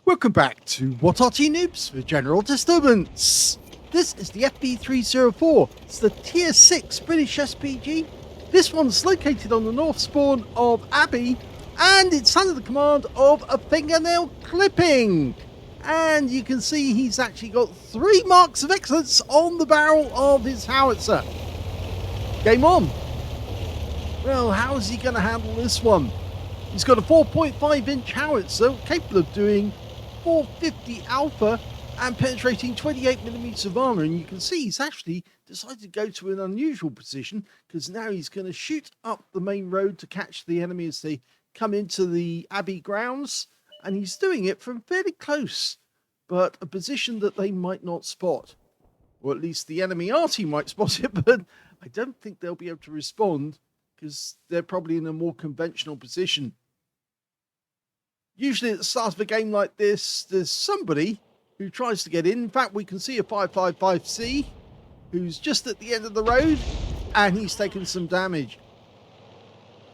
Welcome back to What Arty Noobs for General Disturbance. This is the FV304. It's the Tier 6 British SPG. This one's located on the north spawn of Abbey, and it's under the command of a fingernail clipping. And you can see he's actually got 3 marks of excellence on the barrel of his howitzer. Game on. Well, how is he going to handle this one? He's got a 4.5-inch howitzer capable of doing 450 alpha and penetrating 28mm of armor, and you can see he's actually decided to go to an unusual position because now he's going to shoot up the main road to catch the enemy as they come into the Abbey grounds, and he's doing it from fairly close, but a position that they might not spot, or at least the enemy Arty might spot it, but I don't think they'll be able to respond because they're probably in a more conventional position. Usually at the start of a game like this, there's somebody who tries to get in. In fact, we can see a 555C who's just at the end of the road, and he's taken some damage.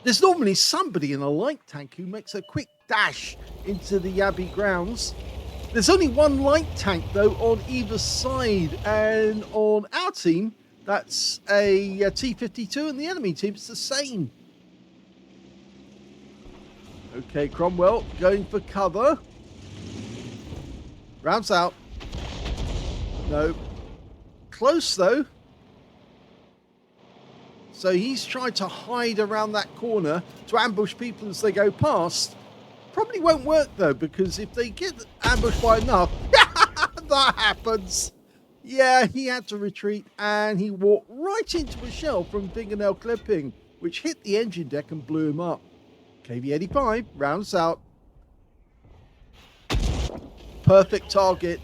There's normally somebody in a light tank who makes a quick dash into the Abbey grounds. There's only one light tank, though, on either side, and on our team, that's a T-52, and the enemy team, it's the same. Okay, Cromwell going for cover. Rounds out. No. Close, though. So he's tried to hide around that corner to ambush people as they go past. Probably won't work, though, because if they get ambushed by enough, that happens. Yeah, he had to retreat, and he walked right into a shell from fingernail clipping, which hit the engine deck and blew him up. KV-85 rounds out. Perfect target.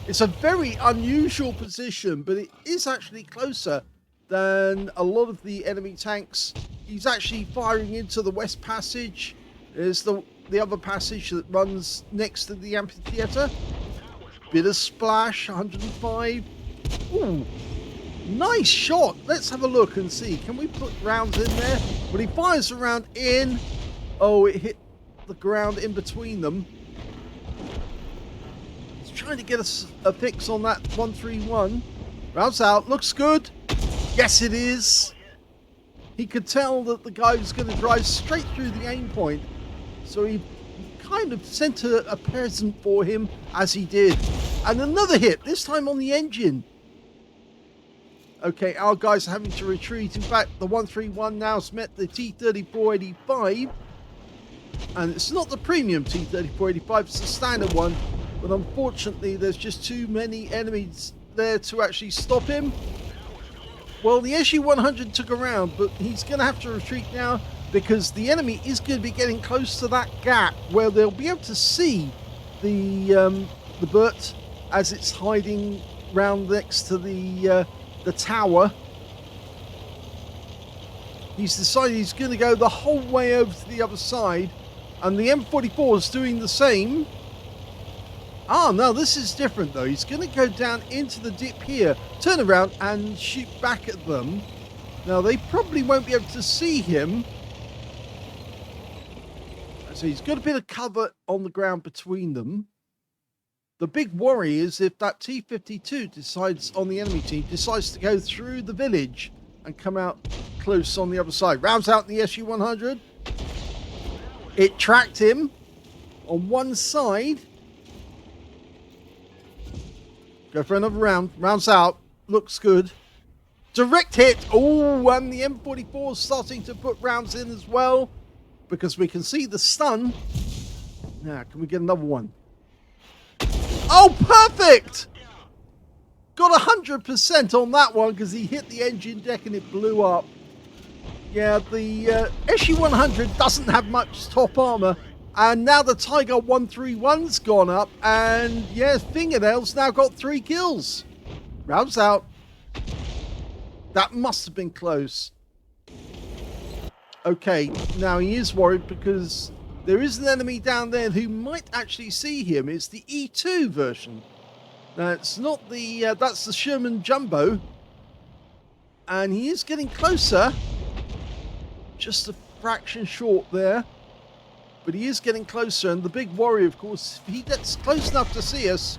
It's a very unusual position, but it is actually closer than a lot of the enemy tanks. He's actually firing into the West Passage. There's the other passage that runs next to the amphitheatre. Bit of splash, 105. Ooh, nice shot. Let's have a look and see. Can we put rounds in there? When he fires a round in, oh, it hit the ground in between them. He's trying to get a fix on that 131. Rounds out. Looks good. Yes, it is. He could tell that the guy was going to drive straight through the aim point, so he kind of sent a present for him as he did. And another hit, this time on the engine. Okay, our guys are having to retreat. In fact, the 131 now's met the T-3485. And it's not the premium T-3485, it's the standard one. But unfortunately, there's just too many enemies there to actually stop him. Well, the SU-100 took a round, but he's going to have to retreat now because the enemy is going to be getting close to that gap where they'll be able to see the Burt as it's hiding round next to the tower. He's decided he's going to go the whole way over to the other side, and the M44 is doing the same. Ah, no, this is different though. He's going to go down into the dip here, turn around and shoot back at them. Now they probably won't be able to see him, so he's got a bit of cover on the ground between them. The big worry is if that T-52 decides on the enemy team, decides to go through the village and come out close on the other side. Rounds out the SU-100. It tracked him on one side. Go for another round. Rounds out. Looks good. Direct hit. Oh, and the M44 is starting to put rounds in as well because we can see the stun. Now, can we get another one? Oh, perfect! Got 100% on that one because he hit the engine deck and it blew up. Yeah, the SU-100 doesn't have much top armor, and now the Tiger 131's gone up, and yeah, Fingernail's now got 3 kills. Rounds out. That must have been close. Okay, now he is worried because there is an enemy down there who might actually see him. It's the E2 version. Now, it's not the... that's the Sherman Jumbo. And he is getting closer. Just a fraction short there. but he is getting closer. And the big worry, of course, if he gets close enough to see us,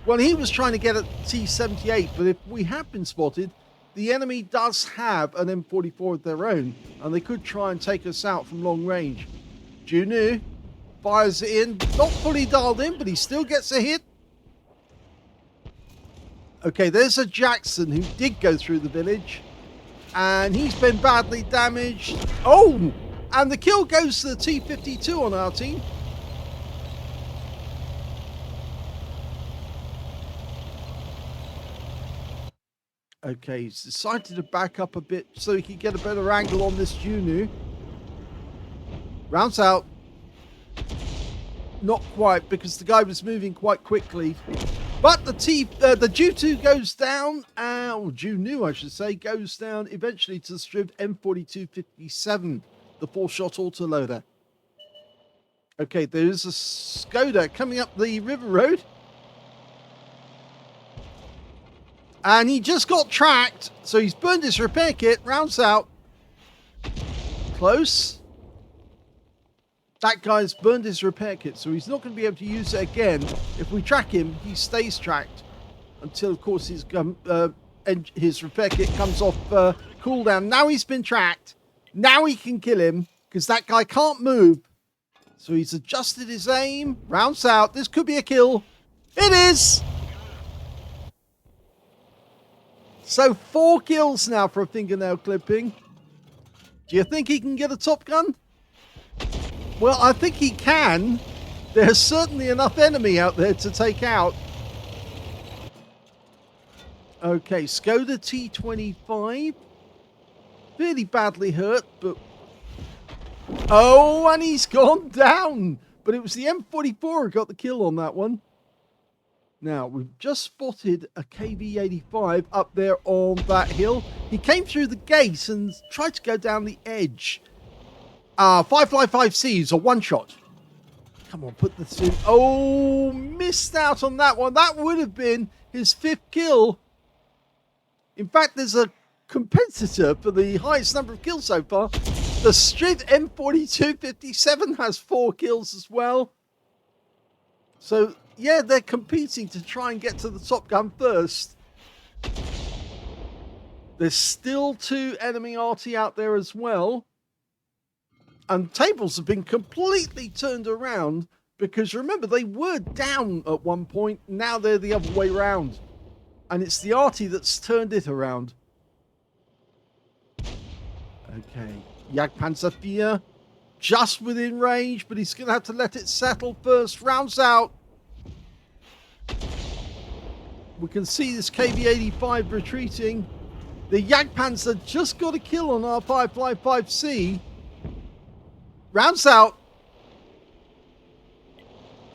well, he was trying to get at T-78, but if we have been spotted, the enemy does have an M44 of their own, and they could try and take us out from long range. Junu fires it in, not fully dialed in, but he still gets a hit. Okay, there's a Jackson who did go through the village, and he's been badly damaged. Oh, and the kill goes to the T-52 on our team. Okay, he's decided to back up a bit so he can get a better angle on this Junu. Rounds out. Not quite, because the guy was moving quite quickly. But the Ju2 goes down, or Junu I should say, goes down eventually to the stripped M4257, the 4-shot autoloader. Okay, there's a Skoda coming up the river road. And he just got tracked, so he's burned his repair kit, rounds out. Close. That guy's burned his repair kit, so he's not going to be able to use it again. If we track him, he stays tracked until, of course, his repair kit comes off cooldown. Now he's been tracked. Now he can kill him, because that guy can't move. So he's adjusted his aim, rounds out. This could be a kill. It is! So 4 kills now for a fingernail clipping. Do you think he can get a Top Gun? Well, I think he can. There's certainly enough enemy out there to take out. Okay, Skoda T25. Really badly hurt, but... Oh, and he's gone down! But it was the M44 who got the kill on that one. Now, we've just spotted a KV-85 up there on that hill. He came through the gate and tried to go down the edge. 555C is a one-shot. Come on, put this in. Oh, missed out on that one. That would have been his 5th kill. In fact, there's a competitor for the highest number of kills so far. The Strid M4257 has 4 kills as well. So... yeah, they're competing to try and get to the Top Gun first. There's still 2 enemy Arty out there as well. And tables have been completely turned around because remember, they were down at one point. Now they're the other way around. And it's the Arty that's turned it around. Okay, Jagdpanzer 4 just within range, but he's going to have to let it settle first. Rounds out. We can see this KV-85 retreating. The Jagdpanzer just got a kill on our 555C. Rounds out.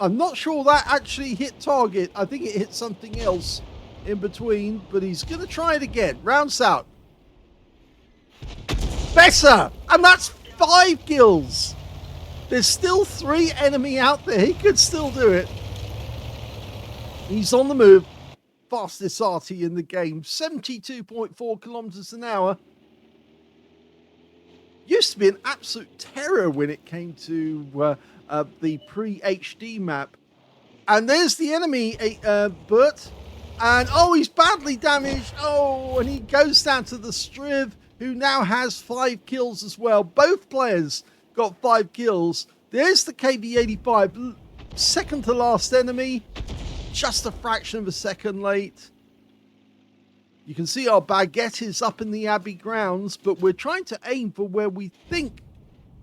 I'm not sure that actually hit target. I think it hit something else in between, but he's going to try it again. Rounds out. Better! And that's 5 kills. There's still 3 enemy out there. He could still do it. He's on the move. Fastest Arty in the game. 72.4 kilometers an hour. Used to be an absolute terror when it came to the pre-HD map. And there's the enemy, Bert. And, oh, he's badly damaged. Oh, and he goes down to the Striv, who now has 5 kills as well. Both players got 5 kills. There's the KV-85. Second to last enemy. Just a fraction of a second late. You can see our baguette is up in the Abbey grounds, but we're trying to aim for where we think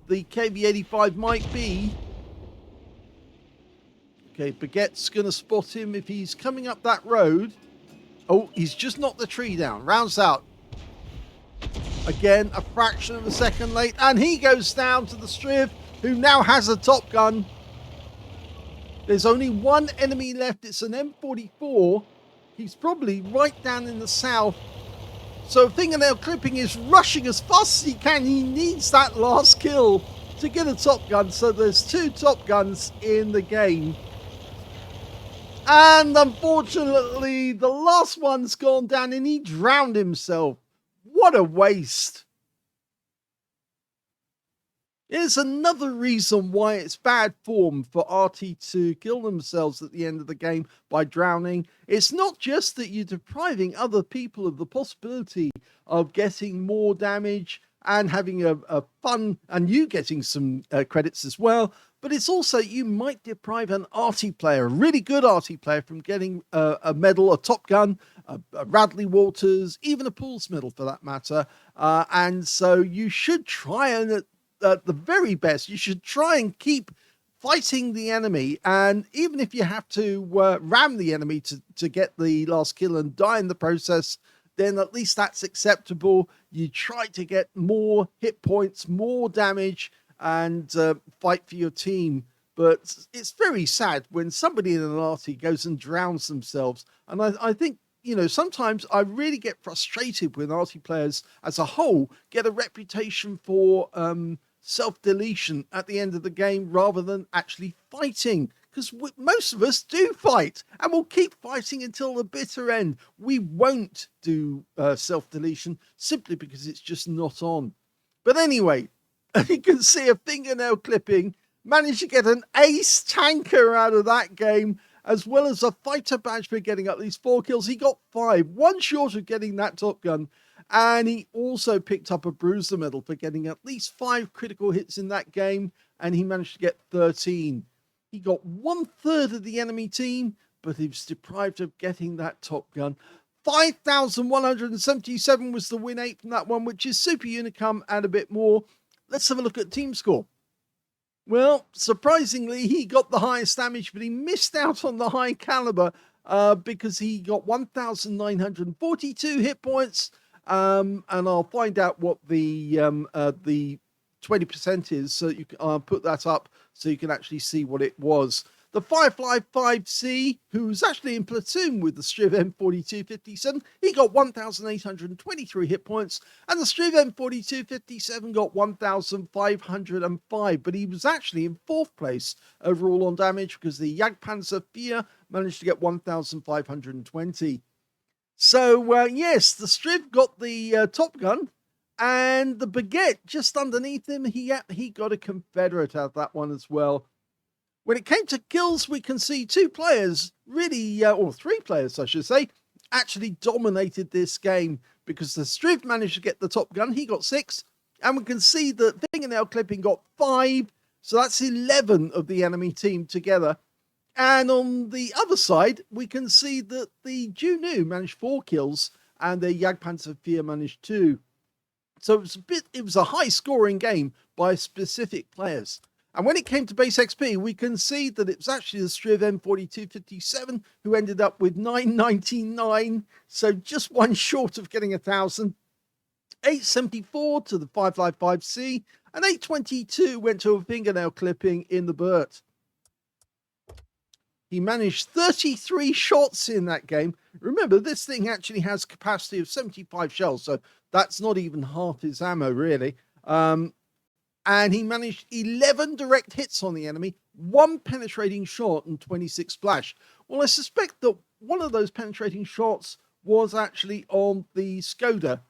the KV-85 might be. Okay, baguette's going to spot him if he's coming up that road. Oh, he's just knocked the tree down. Rounds out. Again, a fraction of a second late, and he goes down to the Striv, who now has a Top Gun. There's only 1 enemy left. It's an M44. He's probably right down in the south. So Fingernail Clipping is rushing as fast as he can. He needs that last kill to get a Top Gun. So there's 2 Top Guns in the game. And unfortunately, the last one's gone down and he drowned himself. What a waste. Here's another reason why it's bad form for Arty to kill themselves at the end of the game by drowning. It's not just that you're depriving other people of the possibility of getting more damage and having a fun, and you getting some credits as well, but it's also you might deprive an Arty player, a really good Arty player, from getting a medal, a Top Gun, a Radley Walters, even a Pools medal for that matter. And so you should try and at the very best, you should try and keep fighting the enemy. And even if you have to ram the enemy to get the last kill and die in the process, then at least that's acceptable. You try to get more hit points, more damage, and fight for your team. But it's very sad when somebody in an Arty goes and drowns themselves. And I think, you know, sometimes I really get frustrated when Arty players as a whole get a reputation for self-deletion at the end of the game rather than actually fighting, because most of us do fight and we'll keep fighting until the bitter end. We won't do self-deletion simply because it's just not on. But anyway, you can see a fingernail clipping managed to get an ace tanker out of that game, as well as a fighter badge for getting at least 4 kills. He got 5, one short of getting that Top Gun. And he also picked up a Bruiser medal for getting at least 5 critical hits in that game, and he managed to get 13. He got 1/3 of the enemy team, but he was deprived of getting that Top Gun. 5,177 was the win 8 from that one, which is Super Unicum and a bit more. Let's have a look at team score. Well, surprisingly, he got the highest damage, but he missed out on the high caliber because he got 1,942 hit points. And I'll find out what the 20% is, so you can put that up so you can actually see what it was. The Firefly 5C, who's actually in platoon with the Striv M4257, he got 1,823 hit points, and the Striv M4257 got 1,505, but he was actually in 4th place overall on damage because the Jagdpanzer IV managed to get 1,520. So, yes, the Striv got the Top Gun, and the Baguette just underneath him, he got a Confederate out of that one as well. When it came to kills, we can see 2 players really, or 3 players, I should say, actually dominated this game, because the Striv managed to get the Top Gun. He got 6, and we can see that Fingernail Clipping got 5, so that's 11 of the enemy team together. And on the other side, we can see that the Juno managed 4 kills and the Jagdpanzer IV managed 2. So it was a high scoring game by specific players. And when it came to base XP, we can see that it was actually the Striv M4257 who ended up with 999. So just one short of getting 1,000. 874 to the 555C, and 822 went to a fingernail clipping in the Burt. He managed 33 shots in that game. Remember, this thing actually has capacity of 75 shells, so that's not even half his ammo, really. And he managed 11 direct hits on the enemy, 1 penetrating shot, and 26 splash. Well, I suspect that one of those penetrating shots was actually on the Skoda.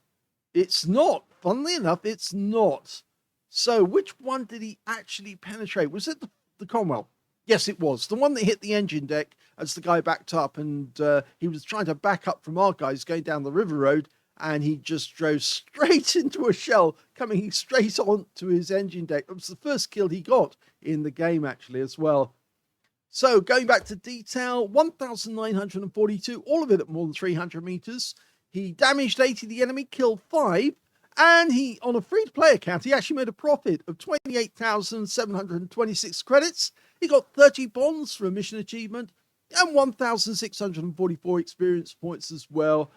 It's not. Funnily enough, it's not. So, which one did he actually penetrate? Was it the Cromwell? Yes, it was. The one that hit the engine deck as the guy backed up, and he was trying to back up from our guys going down the river road, and he just drove straight into a shell, coming straight onto his engine deck. It was the first kill he got in the game, actually, as well. So, going back to detail, 1,942, all of it at more than 300 meters. He damaged 80 of the enemy, killed 5, and he, on a free-to-play account, he actually made a profit of 28,726 credits. He got 30 bonds for a mission achievement and 1,644 experience points as well.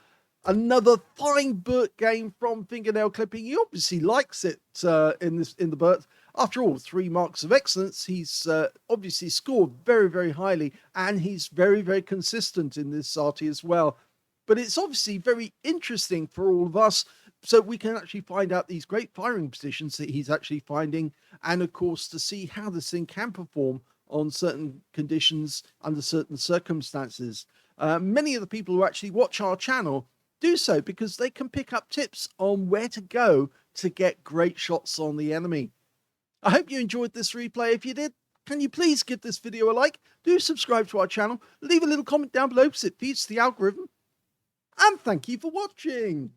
Another fine Burt game from Fingernail Clipping. He obviously likes it in the Burt. After all, 3 marks of excellence. He's obviously scored very, very highly, and he's very, very consistent in this Arty as well. But it's obviously very interesting for all of us, so we can actually find out these great firing positions that he's actually finding, and of course to see how this thing can perform on certain conditions under certain circumstances. Many of the people who actually watch our channel do so because they can pick up tips on where to go to get great shots on the enemy. I hope you enjoyed this replay. If you did, can you please give this video a like? Do subscribe to our channel. Leave a little comment down below because it feeds the algorithm. And thank you for watching.